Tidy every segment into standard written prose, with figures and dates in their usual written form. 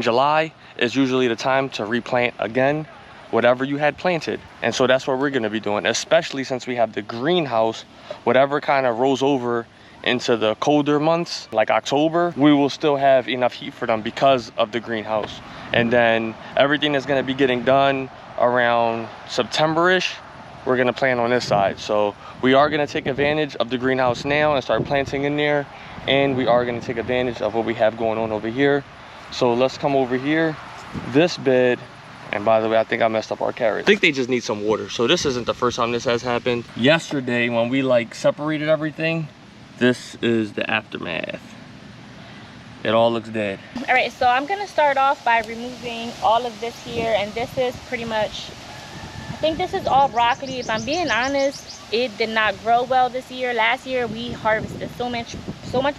July is usually the time to replant again whatever you had planted. And so that's what we're gonna be doing, especially since we have the greenhouse. Whatever kind of rolls over into the colder months, like October, we will still have enough heat for them because of the greenhouse. And then everything is gonna be getting done around September-ish. We're gonna plant on this side. So we are gonna take advantage of the greenhouse now and start planting in there. And we are gonna take advantage of what we have going on over here. So let's come over here. This bed, and by the way, I think I messed up our carrots. I think they just need some water. So this isn't the first time this has happened. Yesterday, when we like separated everything, this is the aftermath. It all looks dead. All right, so I'm gonna start off by removing all of this here, and this is pretty much, I think this is all broccoli. If I'm being honest, it did not grow well this year. Last year we harvested so much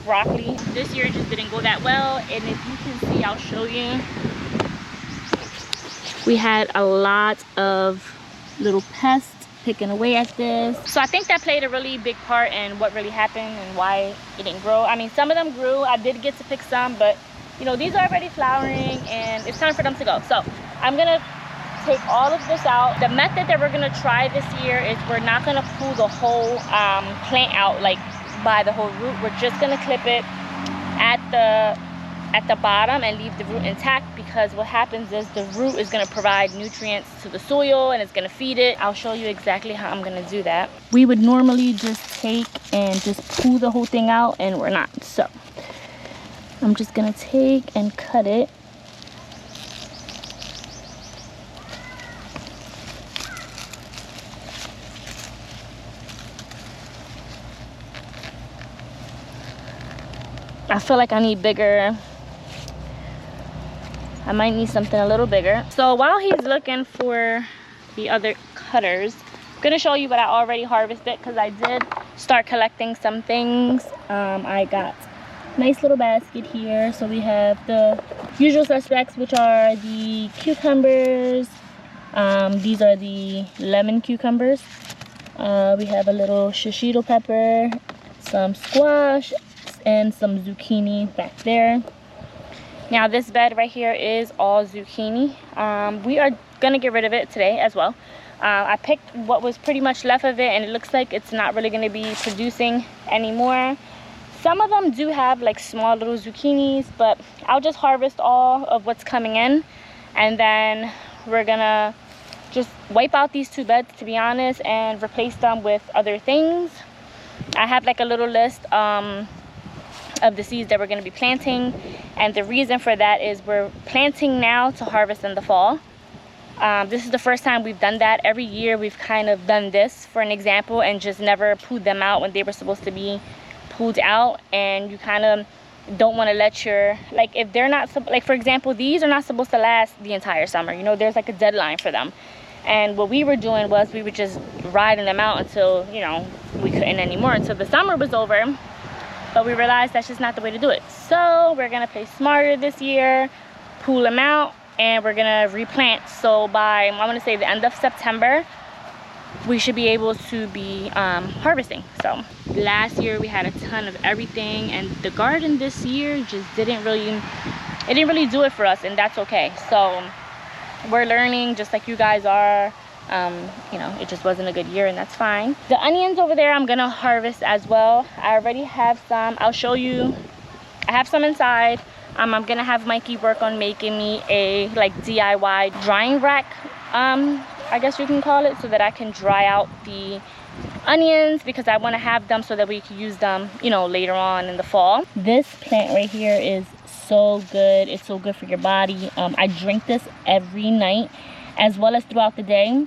broccoli. This year it just didn't go that well, and if you can see, I'll show you. We had a lot of little pests picking away at this. So I think that played a really big part in what really happened and why it didn't grow. I mean, some of them grew. I did get to pick some, but you know, these are already flowering and it's time for them to go. So I'm gonna take all of this out. The method that we're gonna try this year is we're not gonna pull the whole plant out, like by the whole root. We're just gonna clip it at the bottom and leave the root intact, because what happens is the root is going to provide nutrients to the soil and it's going to feed it. I'll show you exactly how I'm going to do that. We would normally just take and just pull the whole thing out, and we're not. So I'm just going to take and cut it. I feel like I need bigger. I might need something a little bigger. So while he's looking for the other cutters, I'm gonna show you what I already harvested, because I did start collecting some things. I got a nice little basket here. So we have the usual suspects, which are the cucumbers. These are the lemon cucumbers. We have a little shishito pepper, some squash, and some zucchini back there. Now this bed right here is all zucchini. We are gonna get rid of it today as well. I picked what was pretty much left of it, and it looks like it's not really gonna be producing anymore. Some of them do have like small little zucchinis, but I'll just harvest all of what's coming in, and then we're gonna just wipe out these two beds, to be honest, and replace them with other things. I have like a little list of the seeds that we're going to be planting, and the reason for that is we're planting now to harvest in the fall. This is the first time we've done that. Every year we've kind of done this for an example and just never pulled them out when they were supposed to be pulled out. And you kind of don't want to let your, like, if they're not, like for example, these are not supposed to last the entire summer, you know, there's like a deadline for them. And what we were doing was we were just riding them out until, you know, we couldn't anymore, until the summer was over. But we realized that's just not the way to do it. So we're gonna play smarter this year, pull them out, and we're gonna replant. So by, I'm gonna say the end of September, we should be able to be harvesting. So last year we had a ton of everything, and the garden this year just didn't really do it for us, and that's okay. So we're learning just like you guys are. You know, it just wasn't a good year, and that's fine. The onions over there I'm gonna harvest as well. I already have some. I'll show you. I have some inside. I'm gonna have Mikey work on making me a like DIY drying rack, I guess you can call it, so that I can dry out the onions, because I want to have them so that we can use them, you know, later on in the fall. This plant right here is so good. It's so good for your body. I drink this every night as well as throughout the day.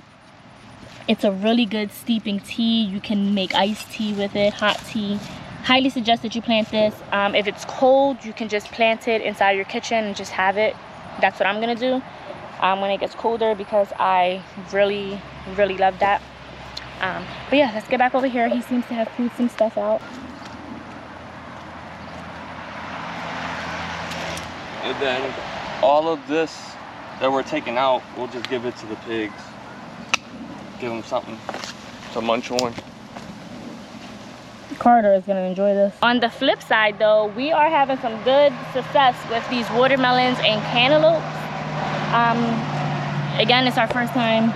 It's a really good steeping tea. You can make iced tea with it, hot tea. Highly suggest that you plant this. If it's cold, you can just plant it inside your kitchen and just have it. That's what I'm gonna do when it gets colder, because I really love that. But yeah, let's get back over here. He seems to have pulled some stuff out. And then all of this that we're taking out, we'll just give it to the pigs. Give them something to munch on. Carter is gonna enjoy this. On the flip side though, we are having some good success with these watermelons and cantaloupes. Again, it's our first time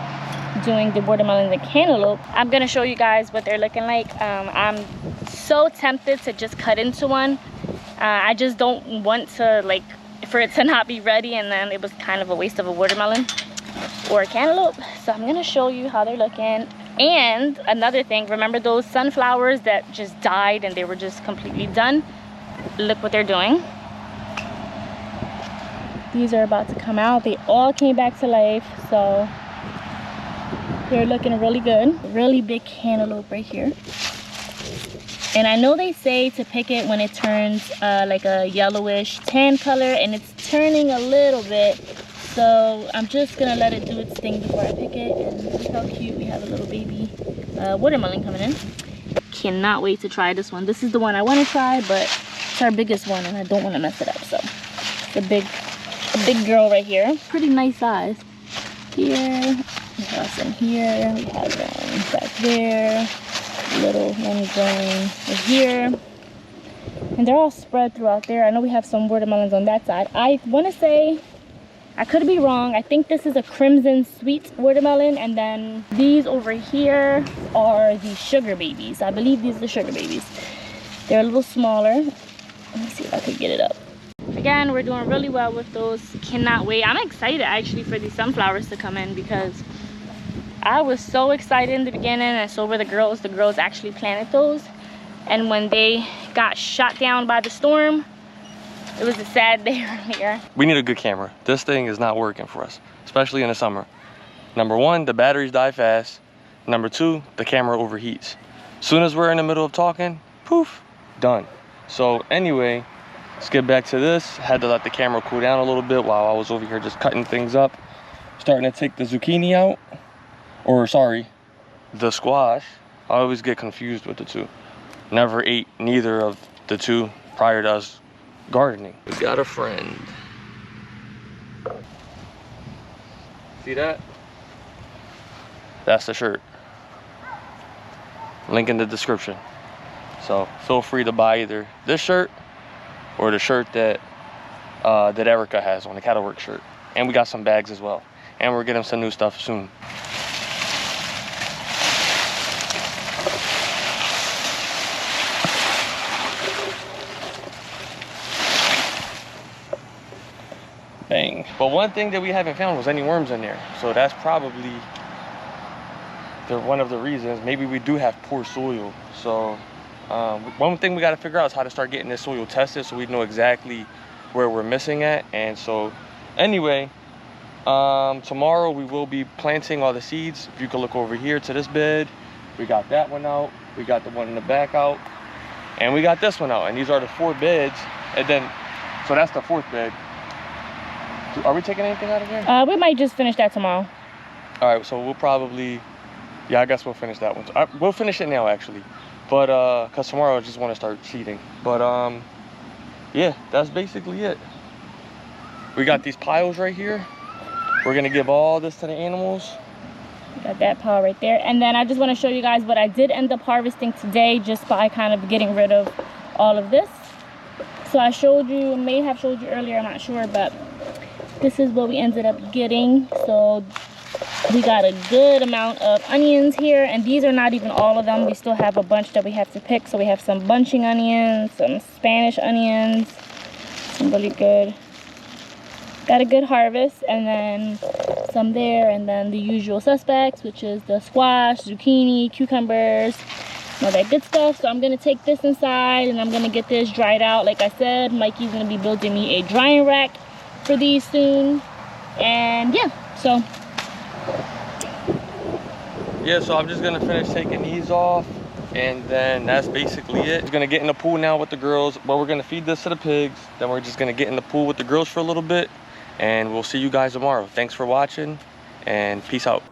doing the watermelons and cantaloupe. I'm gonna show you guys what they're looking like. I'm so tempted to just cut into one. I just don't want to, like, for it to not be ready and then it was kind of a waste of a watermelon or a cantaloupe. So I'm gonna show you how they're looking. And another thing, remember those sunflowers that just died and they were just completely done? Look what they're doing. These are about to come out. They all came back to life, so they're looking really good. Really big cantaloupe right here. And I know they say to pick it when it turns like a yellowish tan color, and it's turning a little bit. So I'm just gonna let it do its thing before I pick it. And look how cute, we have a little baby watermelon coming in. Cannot wait to try this one. This is the one I wanna try, but it's our biggest one and I don't wanna mess it up. So it's a big girl right here. Pretty nice size. Here, we have some here, we have one back there. Little one growing right here, and they're all spread throughout there. I know we have some watermelons on that side. I want to say, I could be wrong, I think this is a crimson sweet watermelon, and then these over here are the sugar babies. I believe these are the sugar babies. They're a little smaller. Let me see if I could get it up. Again, we're doing really well with those. Cannot wait. I'm excited actually for these sunflowers to come in, because I was so excited in the beginning, and so were the girls. The girls actually planted those, and when they got shot down by the storm, it was a sad day earlier. We need a good camera. This thing is not working for us, especially in the summer. Number one, the batteries die fast. Number two, the camera overheats. As soon as we're in the middle of talking, poof, done. So anyway, let's get back to this. Had to let the camera cool down a little bit while I was over here just cutting things up. Starting to take the zucchini out. Or sorry, the squash. I always get confused with the two. Never ate neither of the two prior to us gardening. We got a friend. See that? That's the shirt. Link in the description. So feel free to buy either this shirt or the shirt that that Erica has on, the Cattle Work shirt. And we got some bags as well. And we're getting some new stuff soon. Bang. But one thing that we haven't found was any worms in there. So that's probably one of the reasons. Maybe we do have poor soil. So one thing we got to figure out is how to start getting this soil tested so we know exactly where we're missing at. And so anyway, tomorrow we will be planting all the seeds. If you can look over here to this bed, we got that one out. We got the one in the back out. And we got this one out. And these are the 4 beds. And then, so that's the 4th bed. Are we taking anything out of here? We might just finish that tomorrow. All right, so we'll probably, yeah, I guess we'll finish that one. We'll finish it now actually, but cause tomorrow I just want to start seeding. But yeah, that's basically it. We got these piles right here. We're gonna give all this to the animals. We got that pile right there, and then I just want to show you guys what I did end up harvesting today, just by kind of getting rid of all of this. So I showed you, may have showed you earlier, I'm not sure, but this is what we ended up getting. So we got a good amount of onions here, and these are not even all of them. We still have a bunch that we have to pick. So we have some bunching onions, some Spanish onions, some really good. Got a good harvest, and then some there, and then the usual suspects, which is the squash, zucchini, cucumbers, all that good stuff. So I'm gonna take this inside and I'm gonna get this dried out. Like I said, Mikey's gonna be building me a drying rack for these soon. And yeah, so I'm just gonna finish taking these off, and then that's basically it. We're gonna get in the pool now with the girls. Well, we're gonna feed this to the pigs, then we're just gonna get in the pool with the girls for a little bit, and we'll see you guys tomorrow. Thanks for watching, and peace out.